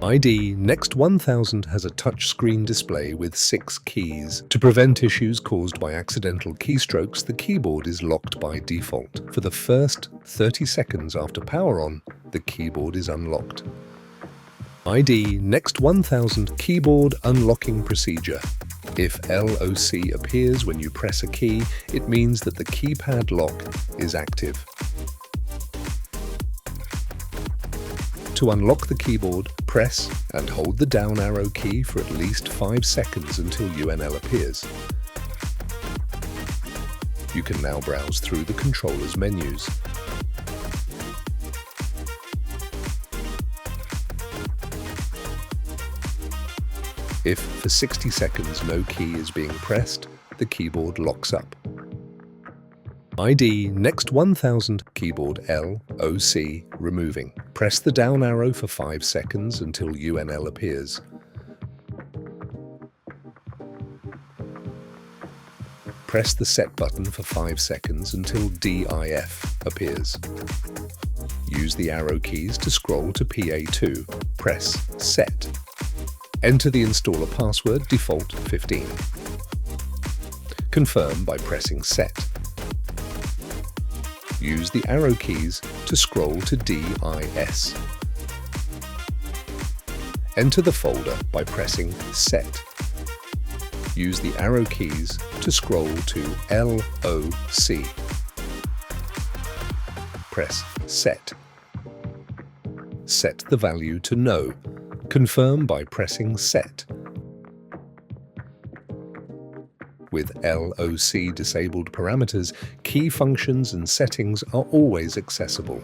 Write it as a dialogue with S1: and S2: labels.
S1: IDNext 1000 has a touchscreen display with 6 keys. To prevent issues caused by accidental keystrokes, the keyboard is locked by default. For the first 30 seconds after power on, the keyboard is unlocked. IDNext 1000 Keyboard Unlocking Procedure. If LOC appears when you press a key, it means that the keypad lock is active. To unlock the keyboard, press and hold the down arrow key for at least 5 seconds until UNL appears. You can now browse through the controller's menus. If for 60 seconds no key is being pressed, the keyboard locks up. IDNext 1000 Keyboard LOC removing. Press the down arrow for 5 seconds until UNL appears. Press the set button for 5 seconds until DIF appears. Use the arrow keys to scroll to PA2. Press Set. Enter the installer password default 15. Confirm by pressing Set. Use the arrow keys to scroll to DIS. Enter the folder by pressing Set. Use the arrow keys to scroll to LOC. Press Set. Set the value to No. Confirm by pressing Set. With LOC disabled parameters, key functions and settings are always accessible.